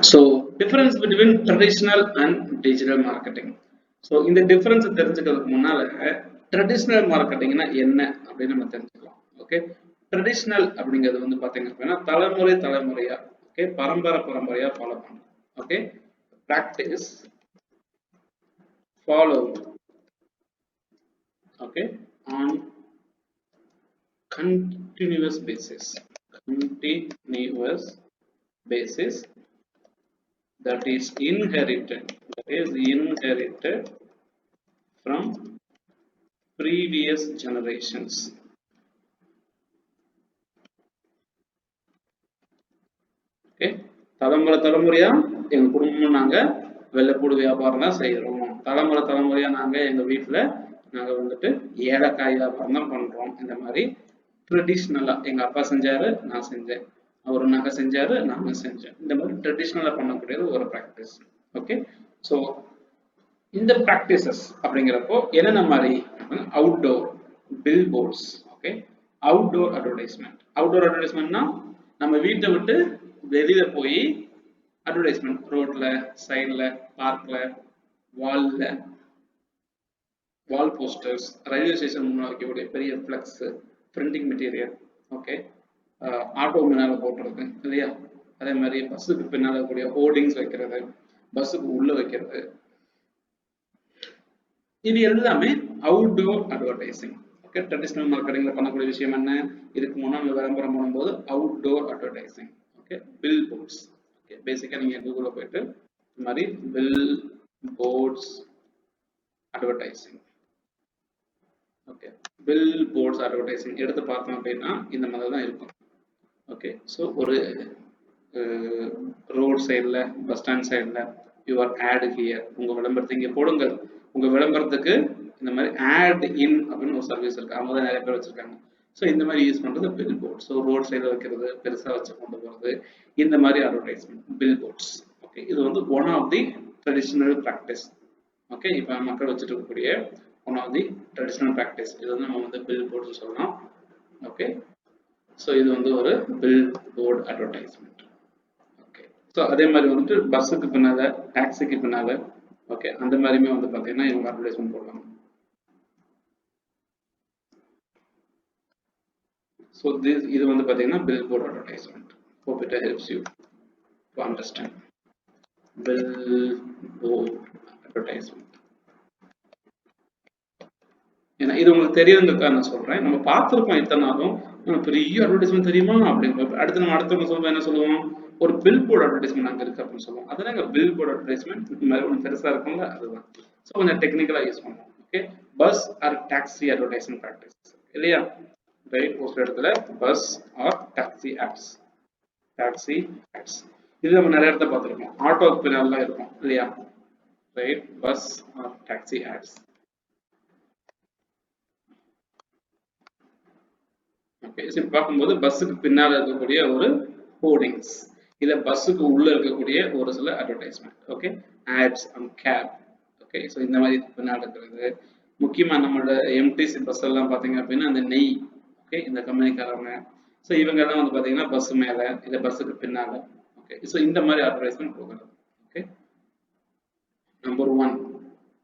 So difference between traditional and digital marketing. So இந்த difference தெரிஞ்சுக்கிறதுக்கு முன்னால traditional marketingனா என்ன அப்படின்னு நம்ம தெரிஞ்சுக்கலாம். ஓகே, traditional அப்படிங்கிறது வந்து பாத்தீங்க அப்படின்னா தலைமுறையா ஓகே பரம்பரையா ஃபாலோ பண்ணணும். Okay, practice followed okay on continuous basis that is inherited from previous generations. Okay, தலைமுறையா எங்க குடும்பம் நாங்க வெள்ளைப்பூடு வியாபாரம் தான் செய்யறோம். தலைமுறையா நாங்க எங்க வீட்டுல நாங்க வந்துட்டு ஏலக்காய் வியாபாரம் தான் பண்றோம். இந்த மாதிரி ட்ரெடிஷ்னலா எங்க அப்பா செஞ்சாரு, நான் செஞ்சேன். அவர் நகை செஞ்சாரு, நாங்க செஞ்சேன். இந்த மாதிரி ட்ரெடிஷ்னலா பண்ணக்கூடியது ஒரு ப்ராக்டிஸ். ஓகே, ஸோ இந்த ப்ராக்டிசஸ் அப்படிங்கிறப்போ என்னென்ன மாதிரி outdoor billboards. Okay, outdoor அட்வர்டைஸ்மெண்ட்னா நம்ம வீட்டை விட்டு வெளியில போய் அட்வர்டைஸ்மெண்ட் ரோட்ல, சைட்ல, பார்க்ல, வால் போஸ்டர்ஸ், ரயில்வே ஸ்டேஷன் முன்னாடி வைக்கக்கூடிய பெரிய flex, printing material, okay, auto மேல போட்டுறது இல்லையா, அதே மாதிரி பஸ்ஸுக்கு பின்னால கூடிய ஹோர்டிங்ஸ் வைக்கிறது, பஸ்ஸுக்கு உள்ள வைக்கிறது, இது எல்லாமே அவுட்டோர் அட்வர்டைசிங். ஓகே, ட்ரெடிஷனல் மார்க்கெட்டிங்ல பண்ணக்கூடிய விஷயம் என்ன? இதுக்கு முன்னாடி விளம்பரம் பண்ணும்போது outdoor advertising. Okay, billboards. Okay, basically நீங்க கூகுள்ல போயிட்டு இந்த மாதிரி billboards advertising, okay, billboards advertising எடுத்து பார்த்தோம் அப்படின்னா இந்த மாதிரி தான் இருக்கும். ஓகே, ஸோ ஒரு ரோட் சைடில், பஸ் ஸ்டாண்ட் சைடில் யுவர் ஆட் ஹியர், உங்க விளம்பரத்தை இங்கே போடுங்கள். உங்க விளம்பரத்துக்கு இந்த மாதிரி ஆட் இன் அப்படின்னு ஒரு சர்வீஸ் இருக்கு, அவங்க தான் நிறைய பேர் வச்சிருக்காங்க. ஸோ இந்த மாதிரி யூஸ் பண்றது பில் போர்ட். ஸோ ரோட் சைடில் வைக்கிறது, பெருசாக வச்சு கொண்டு போகிறது, இந்த மாதிரி அட்வர்டைஸ்மெண்ட் பில் போர்ட்ஸ். ஓகே, இது வந்து one of the traditional practice. Okay, இப்போ மக்கள் வச்சுட்டு இருக்கக்கூடிய one of the traditional practice. இது வந்து நம்ம வந்து பில் போர்ட்ஸ் சொல்லலாம். ஓகே, ஸோ இது வந்து ஒரு billboard advertisement. Okay, so அதே மாதிரி வந்துட்டு பஸ்ஸுக்கு பின்னால, டாக்ஸிக்கு பின்னால, ஓகே, அந்த மாதிரியுமே வந்து பார்த்தீங்கன்னா இவங்க அட்வர்டைஸ்மெண்ட் போடுவாங்க. ஸோ இது வந்து பார்த்தீங்கன்னா billboard advertisement. Hope it helps you to understand bill board advertisement. ஏன்னா இது உங்களுக்கு தெரியுதுக்காக நான் சொல்றேன். நம்ம பார்த்துருப்போம் இத்தனை நாளும், பெரிய அட்வர்டைஸ்மெண்ட் தெரியுமா அப்படின்னு. அடுத்து நம்ம அடுத்தவங்க சொல்லுவோம், என்ன சொல்லுவோம், ஒரு பில் போர்ட் அட்வர்டைஸ்மெண்ட் அங்கே இருக்கு அப்படின்னு சொல்லுவோம். அதனால பில் போர்ட் அட்வர்டைஸ்மெண்ட் இந்த மாதிரி ஒன்று பெருசா இருக்கும்ல, அதுதான். ஸோ கொஞ்சம் டெக்னிக்கலா யூஸ் பண்ணுவோம். Okay, bus or taxi advertisement practice இல்லையா, ரைட்? ஒரு இடத்துல பஸ் ஆர் டாக்ஸி ஆட்ஸ், இது நம்ம நிறைய இடத்துல பார்த்துருக்கோம். ஆட்டோக்கு பின்னாலாம் இருக்கும் இல்லையா, right? Bus or taxi ads. Okay, பார்க்கும்போது பஸ்ஸுக்கு பின்னால இருக்கக்கூடிய ஒரு ஹோர்டிங்ஸ், இல்ல பஸ்ஸுக்கு உள்ள இருக்கக்கூடிய ஒரு சில advertisement. Okay, ads and cab. Okay, so இந்த மாதிரி பின்னாடி இருக்கிறது. முக்கியமா நம்மளோட எம்டிசி பஸ் எல்லாம் பார்த்தீங்க அப்படின்னா அந்த நெய், ஓகே, இந்த கம்பெனிக்காரங்க, ஸோ இவங்க எல்லாம் வந்து பார்த்தீங்கன்னா பஸ் மேல, இல்லை பஸ்ஸுக்கு பின்னால. ஓகே, ஸோ இந்த மாதிரி அட்வர்டைஸ்மெண்ட் கொடுக்குறது. Okay, number 1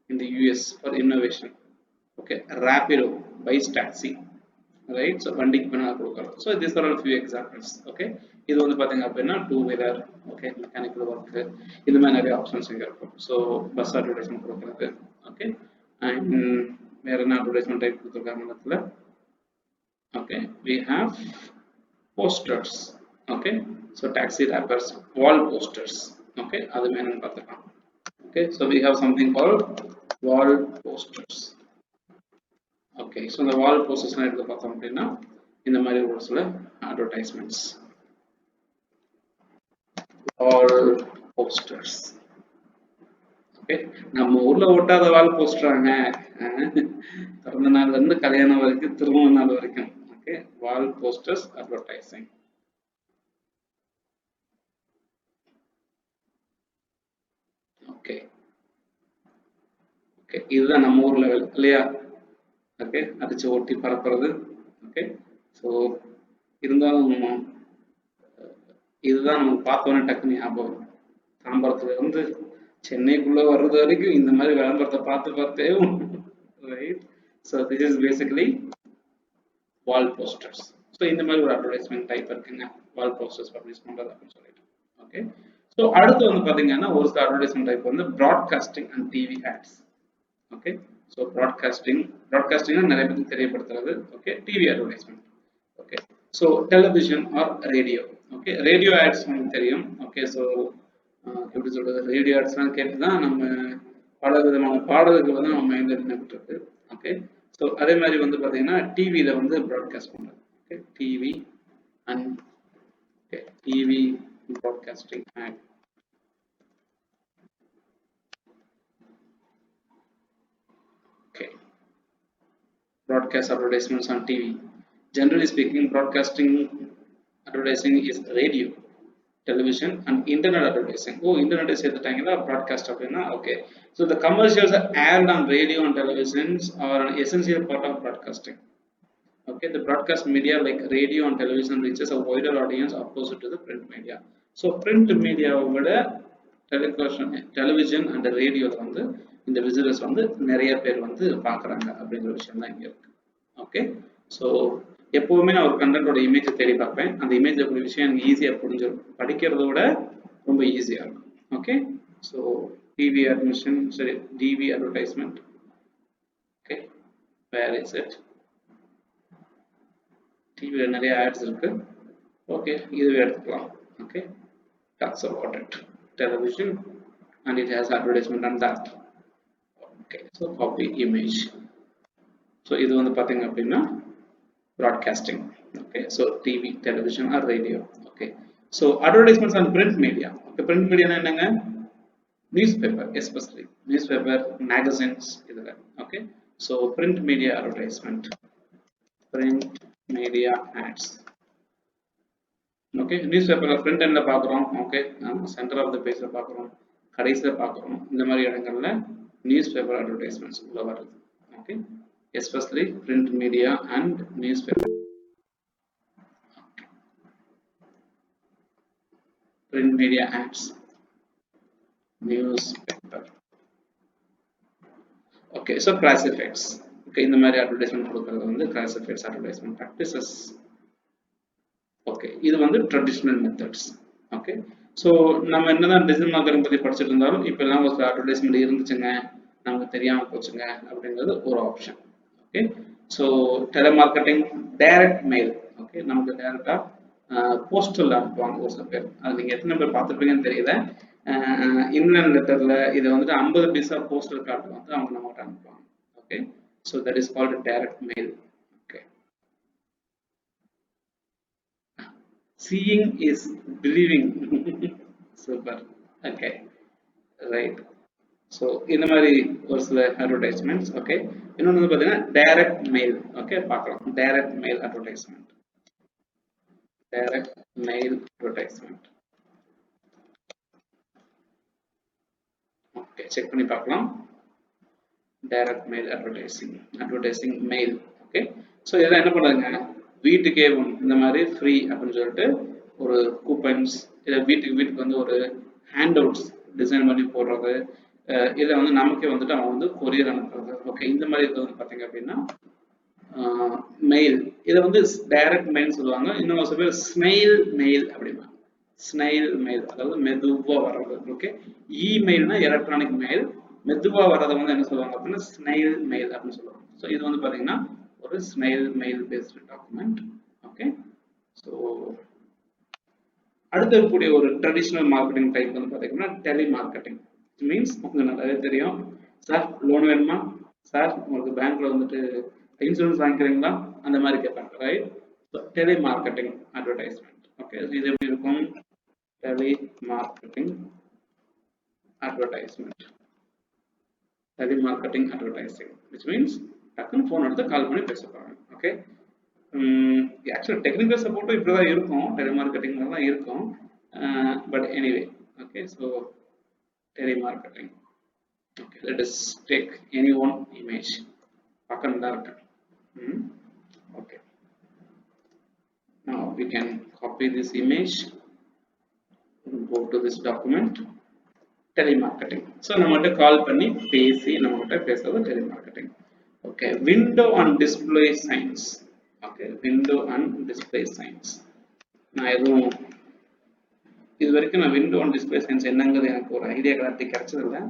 in the US for innovation. Okay, Rapido buys taxi, right? So வண்டிக்கு பின்னால கொடுக்குறது. So these are all few examples. Okay, இது வந்து பார்த்தீங்க அப்படின்னா 2-wheeler, ஓகே, மெக்கானிக்கல் ஒர்க், இந்த மாதிரி நிறைய ஆப்ஷன்ஸ் இங்கே இருக்கும். ஸோ பஸ் அட்வர்டைஸ்மெண்ட் கொடுக்குறது. ஓகே, அண்ட் வேற என்ன அட்வர்டைஸ்மெண்ட் டைப் கொடுத்துருக்காங்க இடத்துல? Okay, we have posters. Okay, so taxi wrappers, wall posters. Okay, அது வேணும்னு பார்த்துக்கலாம். Okay, so we have something called wall posters. Okay, so the wall posters எடுத்து பார்த்தோம் அப்படின்னா இந்த மாதிரி ஒரு சில advertisements. Wall posters. Okay, நம்ம ஊர்ல ஓட்டாத வால் போஸ்டராங்க, பிறந்த நாள்ல இருந்து கல்யாணம் வரைக்கும், திருமண நாள் வரைக்கும். Okay, wall posters advertising. Okay, okay, இதுதான் நம்ம ஊர் லெவல் இல்லையா? ஓகே, அடிச்சு ஓட்டி பரப்புறது. ஓகே, ஸோ இருந்தாலும் இதுதான் நம்ம பார்த்தோன்னே டக்குனு ஞாபகம். தாம்பரத்துல இருந்து சென்னைக்குள்ள வர்றது வரைக்கும் இந்த மாதிரி விளம்பரத்தை பார்த்தே right. So this is basically wall posters. So இந்த மாதிரி ஒரு அட்வர்டைஸ்மெண்ட் டைப் இருக்குங்க, வால் போஸ்டர்ஸ் பப்ளிஷ் பண்றது அப்படின்னு சொல்லிட்டு. ஓகே, ஸோ அடுத்து வந்து பாத்தீங்கன்னா ஒரு சில அட்வர்டைஸ்மெண்ட் டைப் வந்து broadcasting and TV ads. Okay, so ப்ராட்காஸ்டிங்னா நிறைய பேருக்கு தெரியப்படுத்துறது. Okay, TV advertisement. Okay, so television or radio. Okay, radio ads உங்களுக்கு தெரியும். ஓகே, ஸோ எப்படி சொல்றது, ரேடியோ ஆட்ஸ்லாம் கேட்டு தான் நம்ம பல விதமான பாடல்கள் வந்து நம்ம மைண்ட்ல நின்றுட்டு இருக்கு. ஓகே, ஸோ அதே மாதிரி வந்து பாத்தீங்கன்னா டிவியில வந்து ப்ராட்காஸ்ட் பண்றது. Okay, TV and TV broadcasting ad. Okay, broadcast advertisements on TV. Generally speaking, broadcasting advertising is radio, television and internet advertising. Oh, internet is the broadcast அப்படினா. Okay, so the commercials are aired on radio and televisions are an essential part of broadcasting. Okay, the broadcast media like radio and television reaches a wider audience opposite to the print media. So print media விட television and radio வந்து இந்த visitors வந்து நிறைய பேர் வந்து பார்க்குறாங்க அப்படிங்கிற விஷயம் தான் இங்கே இருக்கு. ஓகே, ஸோ எப்போவுமே நான் ஒரு கண்டென்ட்டோட இமேஜை தேடி பார்ப்பேன். அந்த இமேஜ் ஒரு விஷயம் எனக்கு ஈஸியாக புரிஞ்சிடும், படிக்கிறத விட ரொம்ப ஈஸியாக இருக்கும். ஓகே, ஸோ டிவி அட்மிஷன், சரி TV advertisement. Okay, where is it? டிவியில் நிறைய ஆட்ஸ் இருக்கு. ஓகே, இதுவே எடுத்துக்கலாம். Okay, talks about it, television and it has advertisement on that. Okay, so copy image. So இது வந்து பாத்தீங்க அப்படின்னா broadcasting. Okay, so TV, television or radio. Okay, so advertisements on print media. Okay, print media என்னங்க? Newspaper, especially newspaper, magazines இதுல. Okay, so print media advertisement, print media ads. Okay, newspaper print end ல பார்க்குறோம். Okay, center of the page ல பார்க்குறோம், கடைசியில் பார்க்குறோம். இந்த மாதிரி இடங்கள்ல நியூஸ் பேப்பர் அட்வர்டைஸ்மெண்ட்ஸ் உள்ள வருது. Okay, especially print media and newspaper. Print media ads, newspaper. Okay, so classifieds. Okay, இந்த மாதிரி அட்வர்டைஸ்மெண்ட் கொடுக்கறது வந்து கிளாசிஃபைட்ஸ் அட்வர்டைஸ்மெண்ட் ப்ராக்டிசஸ். ஓகே, இது வந்து ட்ரெடிஷ்னல் மெத்தட்ஸ். ஓகே, ஸோ நம்ம என்னதான் டிஜிட்டல் மார்க்கெட்டிங் பற்றி படிச்சுட்டு இருந்தாலும் இப்போ எல்லாம் ஒரு அட்வர்டைஸ்மெண்ட் இருந்துச்சுங்க, நமக்கு தெரியாமல் போச்சுங்க அப்படிங்கிறது ஒரு option. Okay, so telemarketing, direct mail. Okay, நமக்கு டைரக்டாக போஸ்டல் அனுப்புவாங்க ஒரு சில பேர். அது நீங்கள் எத்தனை பேர் பார்த்துருப்பீங்கன்னு தெரியல. இங்கிலாந்து லெட்டரில் இதை வந்துட்டு 50 பைசா போஸ்டல் கார்டு வந்து அவங்க நம்மகிட்ட அனுப்புவாங்க. Okay, so that is called direct mail. Seeing is believing. Super. Okay, right. So இந்த மாதிரி ஒரு சில அட்வர்டைஸ்மெண்ட்ஸ். ஓகே, இன்னொன்று வந்து பார்த்தீங்கன்னா டைரக்ட் மெயில். ஓகே, பார்க்கலாம். Direct mail advertisement, direct mail advertisement. Okay, check பண்ணி பார்க்கலாம். Direct mail advertising mail. Okay, so இதெல்லாம் என்ன பண்ணுறாங்க, வீட்டுக்கே இந்த மாதிரி ஃப்ரீ அப்படின்னு சொல்லிட்டு ஒரு கூப்பன்ஸ், இல்லை வீட்டுக்கு வந்து ஒரு ஹேண்ட் அவுட்ஸ் டிசைன் பண்ணி போடுறது, இதை வந்து நமக்கே வந்துட்டு அவங்க வந்து கொரியர் அனுப்புறது. ஓகே, இந்த மாதிரி இருக்கிறது வந்து பார்த்தீங்க அப்படின்னா மெயில். இதை வந்து டைரக்ட் மெயில் சொல்லுவாங்க. இன்னும் சில பேர் ஸ்னெயில் மெயில் அப்படின்னா, ஸ்னெயில் மெயில் அதாவது மெதுவாக வர்றது. ஓகே, இமெயில்னா எலக்ட்ரானிக் மெயில், மெதுவாக வர்றதை வந்து என்ன சொல்லுவாங்க அப்படின்னா ஸ்னெயில் மெயில் அப்படின்னு சொல்லுவாங்க. ஸோ இது வந்து பார்த்தீங்கன்னா ஒரு snail mail based document. Okay, so அடுத்து இருக்கக்கூடிய ஒரு ட்ரெடிஷ்னல் மார்க்கெட்டிங் டைப் வந்து பார்த்தீங்கன்னா டெலிமார்க்கெட்டிங். மீன்ஸ் உங்களுக்கு நல்லாவே தெரியும், சார் லோன் வேணுமா, சார் உங்களுக்கு பேங்க்ல வந்துட்டு இன்சூரன்ஸ் வாங்கிக்கிறீங்களா, அந்த மாதிரி கேட்பாங்க. Right, telemarketing advertisement. ஓகே, இது எப்படி இருக்கும், telemarketing advertisement, telemarketing advertising, which means டக்குன்னு ஃபோன் எடுத்து கால் பண்ணி பேசப்பாங்க. ஓகே, ஆக்சுவலி டெக்னிக்கல் சப்போர்ட்டும் இப்படி தான் இருக்கும், டெலிமார்க்கெட்டிங்ல தான் இருக்கும். But anyway, okay, so telemarketing. Okay, let us take any one image. பக்கம் தான் இருக்கு. Okay, now we can copy this image, go to this document telemarketing. So நம்மகிட்ட கால் பண்ணி பேசி நம்மகிட்ட பேசுறது telemarketing. Okay, window and display science. Okay, window and display science. நான் எதுவும் இது வரைக்கும் நான் விண்டோ அண்ட் டிஸ்பிளே சயின்ஸ் என்னங்கிறது எனக்கு ஒரு ஐடியா கிடைச்சது இல்லை.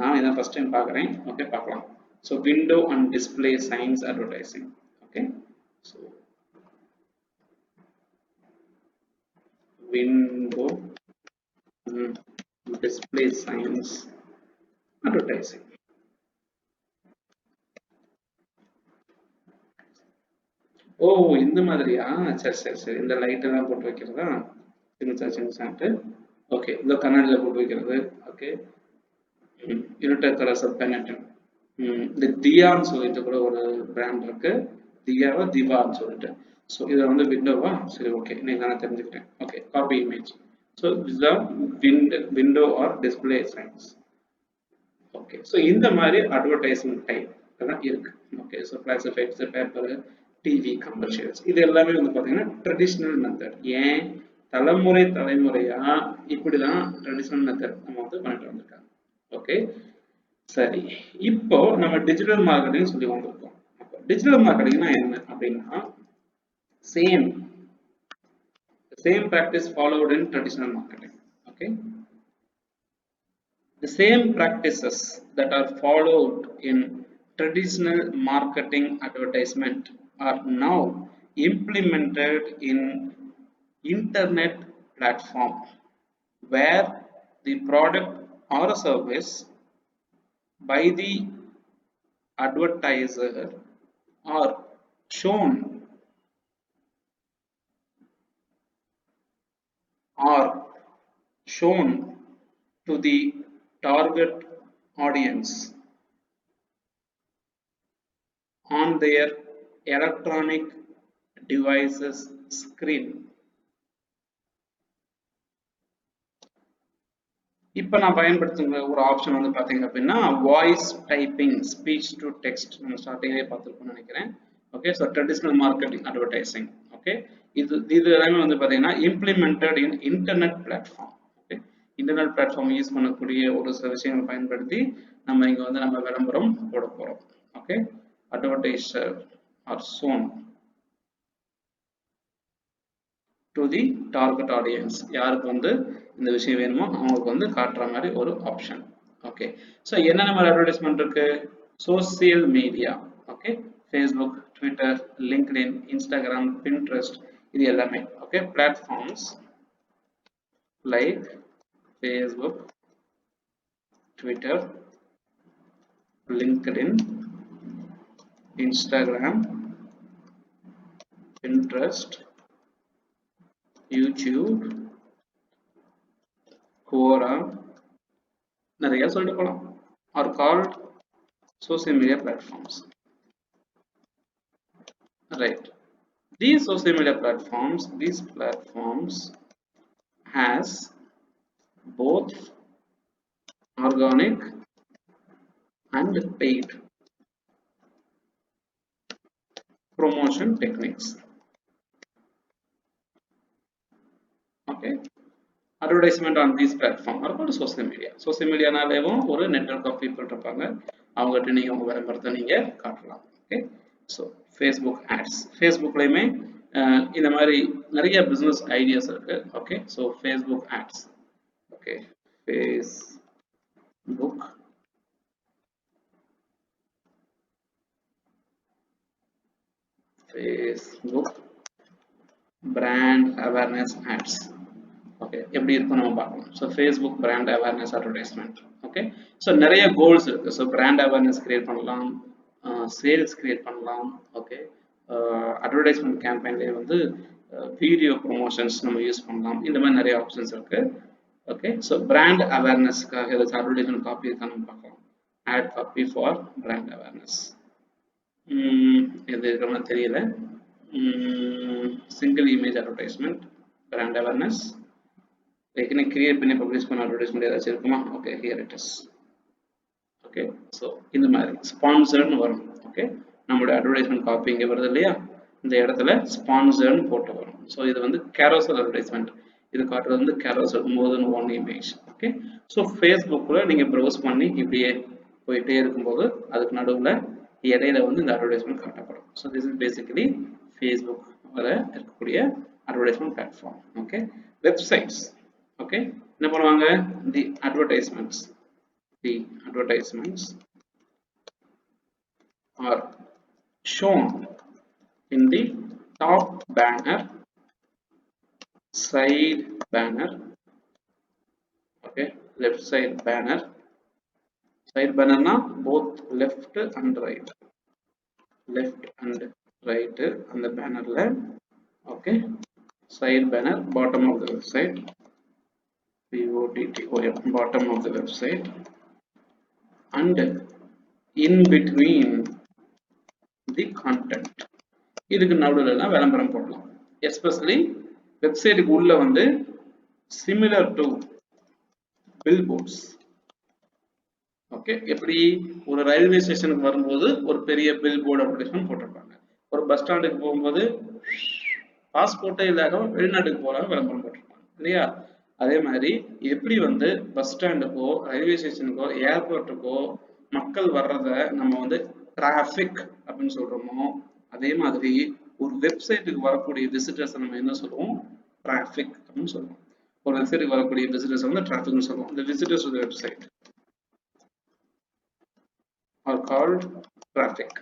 நான் இதான் ஃபர்ஸ்ட் டைம் பார்க்குறேன். ஓகே, பார்க்கலாம். So window and display science advertising. Okay, so window display science advertising. ஓ, இந்த மாதிரியா? சரி சரி சரி, இந்த லைட் எல்லாம் போட்டு வைக்கிறதா? சின்ன. ஓகே, இந்த கண்ணாடியில் போட்டு வைக்கிறது. Okay, United Colors of Benetton. இந்த தியான்னு சொல்லிட்டு கூட ஒரு பிராண்ட் இருக்கு. தியாவா திவான்னு சொல்லிட்டு. ஸோ இதை வந்து விண்டோவா? சரி, ஓகே, இன்னைக்கு நான் தெரிஞ்சுக்கிட்டேன். Okay, copy image. ஸோ இதுதான் window or display science. Okay, so இந்த மாதிரி அட்வர்டைசிங் டைப் தான் இருக்கு. Okay, so classifieds, paper, TV, commercials, இது எல்லாமே வந்து பார்த்தீங்கன்னா ட்ரெடிஷ்னல் மெத்தட். ஏன் தலைமுறையா இப்படிதான் ட்ரெடிஷ்னல் மெத்தட் நம்ம வந்து பண்ணிட்டு வந்திருக்காங்க. ஓகே, சரி, இப்போ நம்ம டிஜிட்டல் மார்க்கெட்டிங் சொல்லி வந்திருக்கோம். டிஜிட்டல் மார்க்கெட்டிங்னா என்ன அப்படின்னா, same practice followed in traditional marketing. Okay, the same practices that are followed in traditional marketing advertisement are now implemented in internet platform, where the product or a service by the advertiser are shown to the target audience on their electronic devices screen. இப்போ நான் பயன்படுத்துகிற ஒரு option வந்து பார்த்தீங்க அப்படின்னா voice typing, speech to text. நம்ம ஸ்டார்டிங்லேயே பார்த்துருப்போம்னு நினைக்கிறேன். Okay, so traditional marketing advertising. Okay, இது எல்லாமே வந்து பார்த்தீங்கன்னா implemented in internet platform. Okay, internet platform use பண்ணக்கூடிய ஒரு சில விஷயங்களை பயன்படுத்தி நம்ம இங்கே வந்து நம்ம விளம்பரம் போட போகிறோம். Okay, advertiser are shown to the target audience. யாருக்கு வந்து இந்த விஷயம் வேணுமோ அவங்களுக்கு வந்து காட்டுற மாதிரி ஒரு ஆப்ஷன். ஓகே, ஸோ என்னென்ன மாதிரி அட்வர்டைஸ்மெண்ட் இருக்கு? Social media. Okay, Facebook, Twitter, LinkedIn, Instagram, Pinterest, இது எல்லாமே. Okay, platforms like Facebook, Twitter, LinkedIn, Instagram, Pinterest, YouTube, Quora, நிறைய சொல்லிட்டு போகலாம், are called social media platforms. Right. These social media platforms has both organic and paid promotion techniques. Okay, advertisement on these platforms are called social media. Social media நாலேவும் ஒரு network of people இருப்பாங்க, அவங்ககிட்ட நீங்க உங்க விளம்பரத்தை நீங்க காட்டலாம். Okay, so Facebook ads, ஃபேஸ்புக்லையுமே இந்த மாதிரி நிறைய பிஸ்னஸ் ஐடியாஸ் இருக்கு. Okay, so Facebook ads. Okay, Facebook brand awareness ads. Okay, எப்படி இருக்கும் நம்ம பார்க்கலாம். So Facebook brand awareness advertisement. Okay, so நிறைய கோல்ஸ் இருக்கு. ஸோ பிராண்ட் அவேர்னஸ் கிரியேட் பண்ணலாம், சேல்ஸ் கிரியேட் பண்ணலாம். ஓகே, அட்வர்டைஸ்மெண்ட் கேம்பெயின்லேயே வந்து வீடியோ ப்ரொமோஷன்ஸ் நம்ம யூஸ் பண்ணலாம். இந்த மாதிரி நிறைய ஆப்ஷன்ஸ் இருக்கு. ஓகே, ஸோ பிராண்ட் அவேர்னஸ்க்காக ஏதாச்சும் அட்வர்டைஸ்மெண்ட் காப்பி இருக்கா நம்ம பார்க்கலாம். Ad copy for brand awareness. எது இருக்குன்னு தெரியல. Single image advertisement, brand awareness, ஏற்கனவே கிரியேட் பண்ணி பப்ளிஷ் பண்ண அட்வர்டைஸ்மெண்ட் ஏதாச்சும் இருக்குமா? Okay, here it is. Okay, so இந்த மாதிரி ஸ்பான்சர்னு வரும். ஓகே, நம்மளுடைய அட்வர்டைஸ்மெண்ட் காப்பி இங்கே வருது இல்லையா, இந்த இடத்துல ஸ்பான்சர்னு போட்டு வரும். ஸோ இது வந்து கேரோசல் அட்வர்டைஸ்மெண்ட். இது காட்டுறது வந்து கேரோசல், மோர் தென் ஒன் இமேஜ். ஓகே. ஸோ ஃபேஸ்புக்கில் நீங்கள் ப்ரௌஸ் பண்ணி இப்படியே போயிட்டே இருக்கும்போது அதுக்கு நடுவில் இடையில வந்து இந்த அட்வர்டைஸ்மெண்ட் காட்டப்படும். So this is basically Facebook வர இருக்கக்கூடிய advertisement platform. Okay. Websites, okay, என்ன பண்ணுவாங்க, தி advertisements are shown in the top banner, side banner, okay, left side banner. Side banner na both left and right and the banner la, okay. Side banner, bottom of the website, bottom of the website, and in between the content. இதுக்கு நடுவுல எல்லாம் விளம்பரம் போடலாம். Especially வெப்சைட்டுக்கு உள்ள வந்து similar to billboards. Okay, எப்படி ஒரு ரயில்வே ஸ்டேஷனுக்கு வரும்போது ஒரு பெரிய பில்போர்டு அட்வர்டைஸ்மெண்ட் போட்டிருப்பாங்க. ஒரு பஸ் ஸ்டாண்டுக்கு போகும்போது பாஸ்போர்ட்டே இல்லாத வெளிநாட்டுக்கு போறாங்க விளம்பரம் போட்டிருப்பாங்க இல்லையா? அதே மாதிரி எப்படி வந்து பஸ் ஸ்டாண்டுக்கோ ரயில்வே ஸ்டேஷனுக்கோ ஏர்போர்ட்டுக்கோ மக்கள் வர்றத நம்ம வந்து டிராஃபிக் அப்படின்னு சொல்றோமோ, அதே மாதிரி ஒரு வெப்சைட்டுக்கு வரக்கூடிய விசிட்டர்ஸ் நம்ம என்ன சொல்லுவோம், டிராஃபிக் அப்படின்னு சொல்லுவோம். ஒரு வெப்சைட்டுக்கு வரக்கூடிய விசிட்டர்ஸ் வந்து டிராஃபிக்னு சொல்லுவோம். The visitors to the website are called traffic.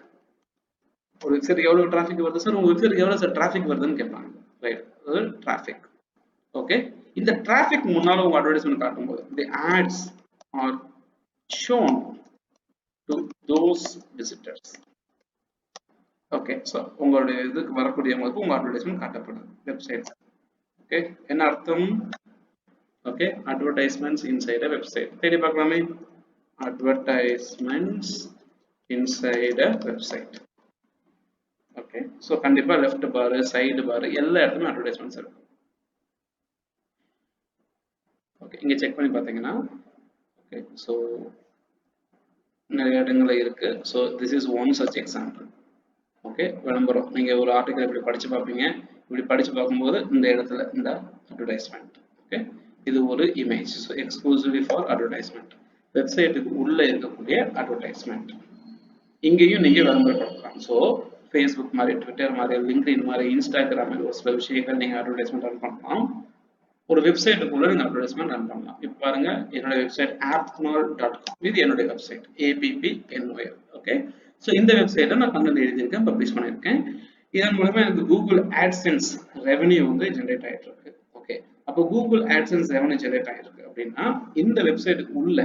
ஒரு வெப்சைட் எவ்வளவு டிராஃபிக் வருது சார், உங்க வெப்சைட் எவ்வளவு சார் டிராஃபிக் வருதுன்னு கேட்பாங்க. ரைட், அது டிராஃபிக். ஓகே, இந்த டிராஃபிக் முன்னால உங்க அட்வர்டைஸ்மெண்ட் காட்டும்போது the ads are shown to those visitors. Okay, so உங்களுடைய இதுக்கு வரக்கூடியவங்களுக்கு உங்க அட்வர்டைஸ்மெண்ட் காட்டப்படுது வெப்சைட். ஓகே, என்ன அர்த்தம்? Okay, advertisements inside a website. தேடி பார்க்கலாமே, advertisements inside a website. Okay, so கண்டிப்பா லெஃப்ட் பார், சைடு பார் எல்லா இடத்துலயும் அட்வர்டைஸ்மெண்ட்ஸ் இருக்கும். ஓகே, இங்க செக் பண்ணி பார்த்தீங்கன்னா ஓகே, ஸோ நிறைய இடங்கள்ல இருக்கு. So this is one such example. Okay, விளம்பரம் நீங்க ஒரு ஆர்டிகல் இப்படி படிச்சு பார்ப்பீங்க. இப்படி படிச்சு பார்க்கும்போது இந்த இடத்துல இந்த அட்வர்டைஸ்மெண்ட். ஓகே, இது ஒரு image. So exclusively for advertisement. வெப்சைட்டுக்கு உள்ள இருக்கக்கூடிய அட்வர்டைஸ்மெண்ட். இங்கேயும் நீங்க விளம்பரப்படுத்தலாம். ஸோ ஃபேஸ்புக் மாதிரி, ட்விட்டர் மாதிரி, லிங்க்டின் மாதிரி, இன்ஸ்டாகிராம் மாதிரி ஒரு சில விஷயங்கள் நீங்க அட்வர்டைஸ்மெண்ட் ரன் பண்ணலாம். ஒரு வெப்சைட்டுக்குள்ள நீங்க அட்வர்டைஸ்மெண்ட் ரன் பண்ணலாம். இப்போ பாருங்க, என்னோட வெப்சைட் appnol.com. இது என்னுடைய வெப்சைட் appnol. ஓகே, ஸோ இந்த வெப்சைட்டை நான் கண்டென்ட் எழுதியிருக்கேன், பப்ளிஷ் பண்ணியிருக்கேன். இதன் மூலமா எனக்கு கூகுள் ஆட்சென்ஸ் ரெவன்யூ வந்து ஜென்ரேட் ஆகிட்டு இருக்கு. ஓகே, அப்போ கூகுள் ஆட்சென்ஸ் ரெவன்யூ ஜென்ரேட் ஆகிருக்கு அப்படின்னா இந்த வெப்சைட்டுக்கு உள்ள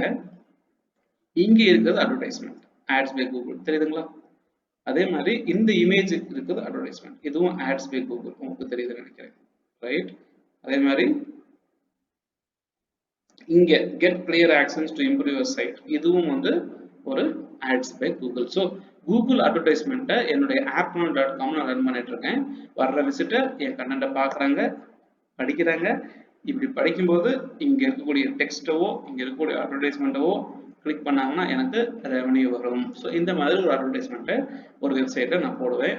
இங்கே இருக்கிறது அட்வர்டைஸ்மெண்ட், ஆட்ஸ் பை கூகுள். தெரியுதுங்களா? அதே மாதிரி இந்த இமேஜ் இருக்கிறது அட்வர்டைஸ்மெண்ட், இதுவும் ஆட்ஸ் பை கூகுள். உங்களுக்கு தெரியுதுன்னு நினைக்கிறேன். ரைட், அதே மாதிரி இங்க get clear access to improve your site, இதுவும் வந்து ஒரு ads by Google. So Google அட்வர்டைஸ்மெண்ட்டை என்னுடைய appnol.com நான் ரன் பண்ணிட்டு இருக்கேன். வர்ற விசிட்டர் என் கண்டென்ட்டை பார்க்குறாங்க, படிக்கிறாங்க. இப்படி படிக்கும்போது இங்க இருக்கக்கூடிய டெக்ஸ்டவோ இங்க இருக்கக்கூடிய அட்வர்டைஸ்மெண்ட்டவோ கிளிக் பண்ணாங்கன்னா எனக்கு ரெவன்யூ வரும். ஸோ இந்த மாதிரி ஒரு அட்வர்டைஸ்மெண்ட்டை ஒரு வெப்சைட்டில் நான் போடுவேன்,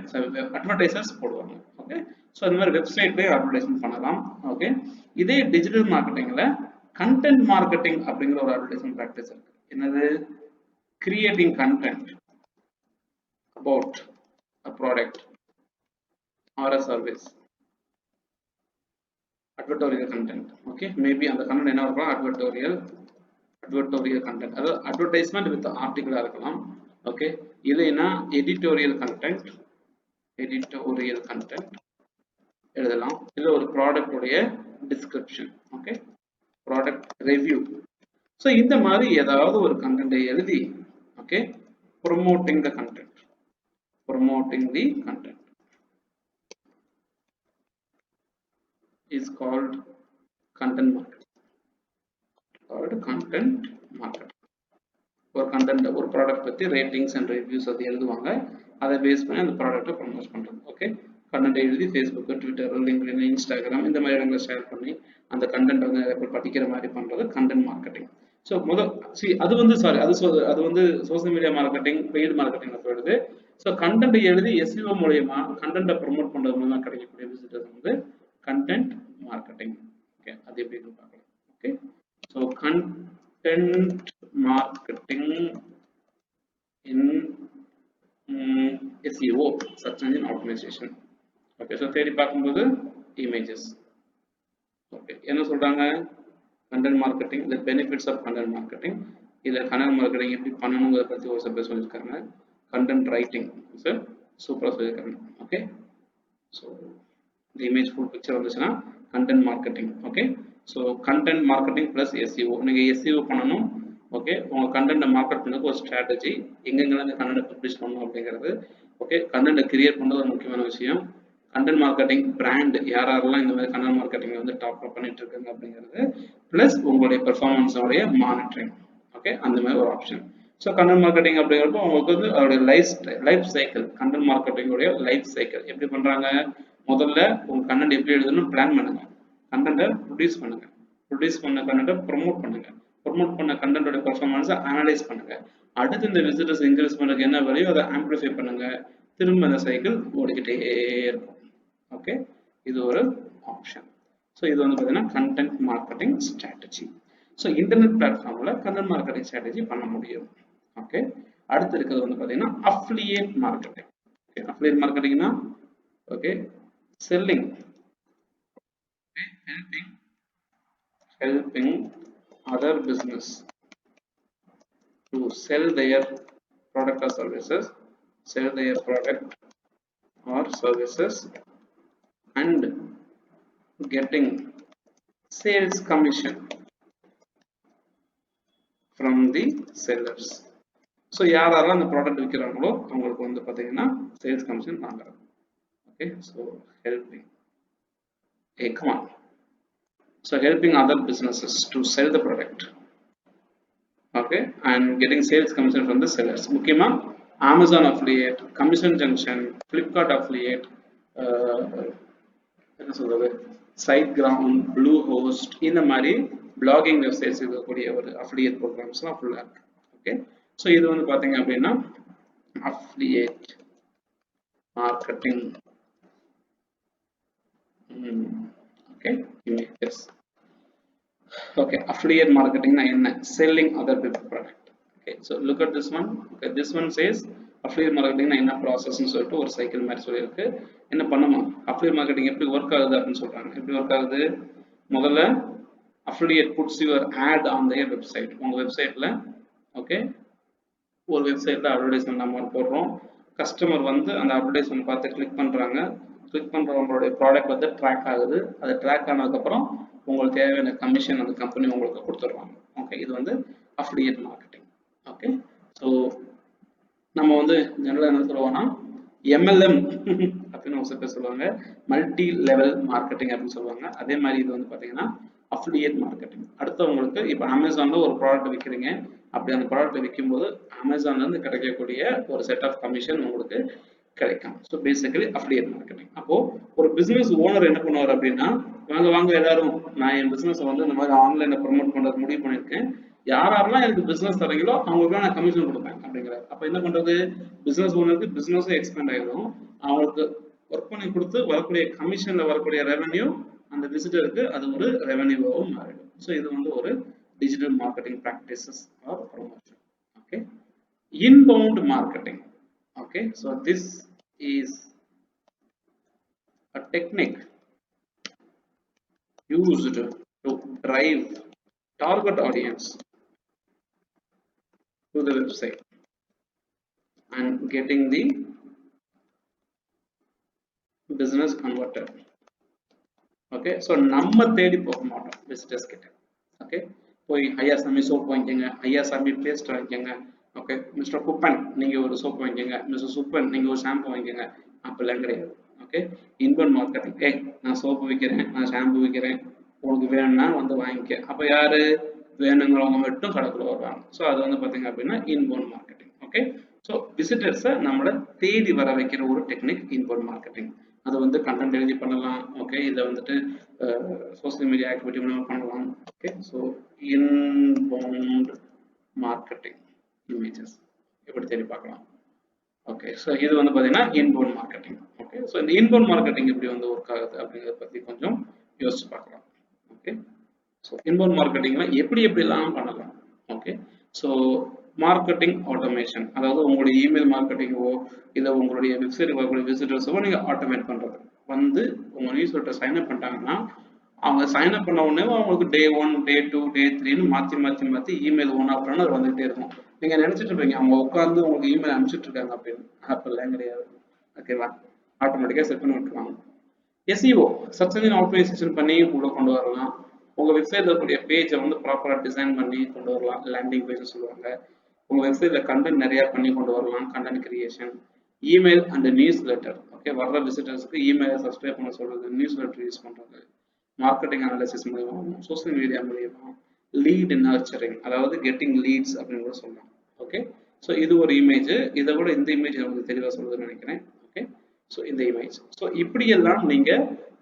அட்வர்டைசர்ஸ் போடுவாங்க. ஓகே, ஸோ அந்த மாதிரி வெப்சைட்லேயே அட்வர்டைஸ்மெண்ட் பண்ணலாம். ஓகே, இதே டிஜிட்டல் மார்க்கெட்டிங்கில் கண்டென்ட் மார்க்கெட்டிங் அப்படிங்கிற ஒரு அட்வர்டைஸ்மெண்ட் ப்ராக்டிஸ் இருக்கு. என்னது? Creating content about a product or a service. Advertorial content. Okay, maybe அந்த கண்டென்ட் என்ன இருக்கும்? advertorial content. அதாவது advertisement with article இருக்கலாம். ஓகே, இல்லைன்னா editorial content எழுதலாம். இல்ல ஒரு ப்ராடக்ட் உடைய description, okay, product review. So இந்த மாதிரி ஏதாவது ஒரு கண்டென்ட்டை எழுதி, okay, promoting the content is called content marketing. ஒரு கண்டென்ட், ஒரு ப்ராடக்ட் பத்தி ரேட்டிங்ஸ் அண்ட் ரிவ்யூஸ் அது எழுதுவாங்க. அதை பேஸ் பண்ணி அந்த ப்ராடக்ட்டை ப்ரமோட் பண்றது. ஓகே, கண்டென்ட் எழுதி ஃபேஸ்புக், ட்விட்டர், லிங்க்டின், இன்ஸ்டாகிராம் இந்த மாதிரி இடங்களை ஷேர் பண்ணி அந்த கண்டென்ட் வந்து நிறைய பேர் படிக்கிற மாதிரி பண்றது கண்டென்ட் மார்க்கெட்டிங். ஸோ அது வந்து சோசியல் மீடியா மார்க்கெட்டிங், பெய்டு மார்க்கெட்டிங்ல போயிடுது. ஸோ கண்டென்ட் எழுதி SEO மூலயமா கண்டென்ட்டை ப்ரமோட் பண்றது மூலமா கிடைக்கக்கூடிய விசிட்டர்ஸ் வந்து கண்டென்ட் மார்க்கெட்டிங். ஓகே, அது எப்படி பார்க்கலாம். Okay, So content marketing in SEO, search engine optimization. Okay, so தேடி பார்க்கும்போது images. Okay, என்ன சொல்றாங்க? Content marketing, the benefits of content marketing. இதுல content marketing எப்படி பண்ணணும்ங்கறத பத்தி ஒரு சில பேர் சொல்லிருக்காங்க. Content writing, so சூப்பரா சொல்லிருக்காங்க. Okay, so the image full picture வந்துச்சுன்னா content marketing. Okay, so content marketing plus SEO. நீங்க SEO பண்ணணும். ஓகே, உங்க கண்டென்ட் மார்க்கெட் பண்ணதுக்கு ஒரு ஸ்ட்ராட்டஜி, எங்கெங்கெல்லாம் இந்த கண்டென்ட் பப்ளிஷ் பண்ணணும் அப்படிங்கிறது. ஓகே, கண்டென்ட் கிரியேட் பண்ணுறது ஒரு முக்கியமான விஷயம். கண்டென்ட் மார்க்கெட்டிங் பிராண்ட் யாரெல்லாம் இந்த மாதிரி கண்டென்ட் மார்க்கெட்டிங் வந்து டாப்ல பண்ணிட்டு இருக்காங்க அப்படிங்கிறது, பிளஸ் உங்களுடைய பெர்ஃபார்மன்ஸோடைய மானிட்டரிங். ஓகே, அந்த மாதிரி ஒரு ஆப்ஷன். ஸோ கண்டென்ட் மார்க்கெட்டிங் அப்படிங்கிறப்போ உங்களுக்கு வந்து அவருடைய லைஃப் சைக்கிள், கண்டென்ட் மார்க்கெட்டிங்கோடைய லைஃப் சைக்கிள் எப்படி பண்றாங்க? முதல்ல உங்க கண்டென்ட் எப்படி எழுதணும்னு பிளான் பண்ணுங்க, கண்டென்ட்டை ப்ரொடியூஸ் பண்ணுங்க, ப்ரொடியூஸ் பண்ண கண்டென்ட்டை ப்ரொமோட் பண்ணுங்க, ப்ரொமோட் பண்ண கண்டென்ட்டோட பெர்ஃபார்மன்ஸை அனலைஸ் பண்ணுங்க, அடுத்து இந்த விசிட்டர்ஸ் இன்க்ரீஸ் பண்ணுறதுக்கு என்ன வரையோ அதை ஆம்பிளிஃபை பண்ணுங்க, திரும்ப அந்த சைக்கிள் ஓடிக்கிட்டே இருக்கும். ஓகே, இது ஒரு ஆப்ஷன். ஸோ இது வந்து பார்த்தீங்கன்னா content marketing strategy. So internet பிளாட்ஃபார்மில் கண்டென்ட் மார்க்கெட்டிங் ஸ்ட்ராட்டஜி பண்ண முடியும். ஓகே, அடுத்து இருக்கிறது வந்து பார்த்தீங்கன்னா அஃபிலியேட் மார்க்கெட்டிங். ஓகே, அஃபிலியேட் மார்க்கெட்டிங்னா okay selling, helping other business to sell their product or services, sell their product or services and getting sales commission from the sellers. So யாரெல்லாம் அந்த product விற்கிறாங்களோ அவங்களுக்கு வந்து பார்த்தீங்கன்னா சேல்ஸ் கமிஷன் வாங்குறாங்க. Okay, so helping, come on. So helping other businesses to sell the product, okay, and getting sales commission from the sellers. முக்கியமா Amazon affiliate, Commission Junction, Flipkart affiliate, என்ன சொல்றது, SiteGround, Bluehost, இந்த மாதிரி blogging websites இருக்கக்கூடிய ஒரு affiliate ப்ரோக்ராம்ஸ்லாம் ஃபுல்லாக இருக்கு. Okay, so இது வந்து பார்த்தீங்க அப்படின்னா affiliate marketing. Okay, images. Okay, affiliate marketing na enna, selling other people product. Okay, so look at this one. Okay, this one says affiliate marketing na enna process nu solittu or cycle mari sollirukku. Enna pannuma, affiliate marketing eppadi work agudhu appdi solranga. Eppadi work agudhu? Modalla affiliate puts your ad on their website. Unga website la okay, ஒரு வெப்சைட்ல advertisement நம்ம போடுறோம், customer வந்து அந்த advertisement பார்த்து click பண்றாங்க, click பண்றவங்களுடைய product வந்து track ஆகுது, அது ட்ராக் ஆனதுக்கப்புறம் உங்களுக்கு தேவையான கமிஷன் அந்த கம்பெனி உங்களுக்கு கொடுத்துருவாங்க. ஓகே, இது வந்து அஃபிலியேட் மார்க்கெட்டிங். ஓகே, ஸோ நம்ம வந்து ஜெனரலாக என்ன சொல்லுவோம்னா MLM அப்படின்னு ஒரு சில பேர் சொல்லுவாங்க, மல்டி லெவல் மார்க்கெட்டிங் அப்படின்னு சொல்லுவாங்க. அதே மாதிரி இது வந்து பார்த்தீங்கன்னா அஃபிலியேட் மார்க்கெட்டிங். அடுத்தவங்களுக்கு இப்போ அமேசான்ல ஒரு ப்ராடக்ட் விற்கிறீங்க, அப்படி அந்த ப்ராடக்ட் விற்கும்போது அமேசான்ல இருந்து கிடைக்கக்கூடிய ஒரு செட் ஆஃப் கமிஷன் உங்களுக்கு கிடைக்கும். So basically affiliate marketing. அப்போ ஒரு பிசினஸ் ஓனர் என்ன பண்ணுவார் அப்படின்னா, வாங்க எல்லாரும், நான் என் பிசினஸ் வந்து இந்த மாதிரி ஆன்லைன்ல ப்ரொமோட் பண்றது முடிவு பண்ணியிருக்கேன், யாரெல்லாம் எனக்கு பிசினஸ் தரீங்களோ அவங்களுக்கு நான் கமிஷன் கொடுப்பேன் அப்படிங்கிறாரு. அப்ப என்ன பண்றது, பிசினஸ் ஓனருக்கு பிசினஸும் எக்ஸ்பேண்ட் ஆகிடும், அவங்களுக்கு ஒர்க் பண்ணி கொடுத்து வரக்கூடிய கமிஷன்ல வரக்கூடிய ரெவன்யூ அந்த விசிட்டருக்கு அது ஒரு ரெவன்யூவாகவும் மாறிடும். ஸோ இது வந்து ஒரு digital marketing practices or promotion. Okay, inbound marketing. Okay, so this is a technique used to drive target audience to the website and getting the business converted. Okay, so நம்ம தேடி போக மாட்டோம் visitors கிட்ட. Okay, போய் ஐயா சாமி soap வாங்கிக்கங்க, ஐயா சாமி பேஸ்ட் வாங்கிக்கங்க, ஓகே மிஸ்டர் குப்பன் நீங்க ஒரு சோப் வாங்கிக்கங்க, மிஸ்டர் சுப்பன் நீங்க ஒரு ஷாம்பு வாங்கிக்கங்க, அப்பெல்லாம் கிடையாது. ஓகே, இன்பவுண்ட் மார்க்கெட்டிங், நான் சோப்பு விற்கிறேன், நான் ஷாம்பு விற்கிறேன், உனக்கு வேணும்னா வந்து வாங்கிக்க. அப்ப யாரு வேணுங்கிறவங்க மட்டும் கடைக்குள்ள வருவாங்க. ஸோ அது வந்து பாத்தீங்க அப்படின்னா இன்பவுண்ட் மார்க்கெட்டிங். ஓகே, ஸோ விசிட்டர்ஸை நம்மளை தேடி வர வைக்கிற ஒரு டெக்னிக் இன்பவுண்ட் மார்க்கெட்டிங். அது வந்து கண்டென்ட் எழுதி பண்ணலாம். ஓகே, இதை வந்துட்டு சோசியல் மீடியா ஆக்டிவிட்டி மூலமா பண்ணலாம். Okay, so inbound marketing images எப்படி தேடி பார்க்கலாம். ஓகே, ஸோ இது வந்து பார்த்தீங்கன்னா இன்பவுண்ட் மார்க்கெட்டிங். ஓகே, ஸோ இந்த இன்பவுண்ட் மார்க்கெட்டிங் எப்படி வந்து ஒர்க் ஆகுது அப்படிங்கிறத பற்றி கொஞ்சம் யோசிச்சு பார்க்கலாம். ஓகே, ஸோ இன்பவுண்ட் மார்க்கெட்டிங்ல எப்படிலாம் பண்ணலாம். ஓகே, ஸோ மார்க்கெட்டிங் ஆட்டோமேஷன், அதாவது உங்களுடைய இமெயில் மார்க்கெட்டிங்கோ இல்லை உங்களுடைய வெப்சைட் வரக்கூடிய விசிட்டர்ஸோ நீங்கள் ஆட்டோமேட் பண்ணுறது வந்து உங்கள் நியூஸ் லெட்டர் சைன் அப் பண்ணிட்டாங்கன்னா அவங்க சைன் அப் பண்ண உடனே அவங்களுக்கு டே 1 டே 2 டே 3ன்னு மாற்றி இமெயில் ஒன் ஆஃப்டர் அது வந்துகிட்டே இருக்கும். நீங்கள் நினச்சிட்டு இருப்பீங்க அவங்க உட்காந்து உங்களுக்கு இமெயில் அனுப்பிச்சிட்டு இருக்காங்க அப்படின்னு. அப்பெல்லாம் கிடையாது. ஓகேவா, ஆட்டோமேட்டிக்காக செட் பண்ணி விட்டுருவாங்க. SEO சர்ச் இன்ஜின் ஆப்டிமைசேஷன் பண்ணி உள்ள கொண்டு வரலாம். உங்க வெப்சைட்ல இருக்கக்கூடிய பேஜை வந்து ப்ராப்பரா டிசைன் பண்ணி கொண்டு வரலாம். லேண்டிங் பேஜ் சொல்லுவாங்க. உங்க வெப்சைட்ல கண்டென்ட் நிறைய பண்ணி கொண்டு வரலாம். Content creation, email and news letter. Okay, வர்ற விசிட்டர்ஸ்க்கு இமெயிலை சப்ஸ்கிரைப் பண்ண சொல்றது, நியூஸ் லெட்டர் யூஸ் பண்றது, மார்க்கெட்டிங் அனாலிசிஸ் மூலியமாகவும் சோசியல் மீடியா மூலியமாகவும் லீட் நர்ச்சரிங், அதாவது கெட்டிங் லீட்ஸ் அப்படின்னு கூட சொல்லலாம். ஓகே, ஸோ இது ஒரு இமேஜ். இதை விட இந்த இமேஜ் உங்களுக்கு தெளிவாக சொல்றதுன்னு நினைக்கிறேன். ஓகே, ஸோ இந்த இமேஜ். ஸோ இப்படியெல்லாம் நீங்க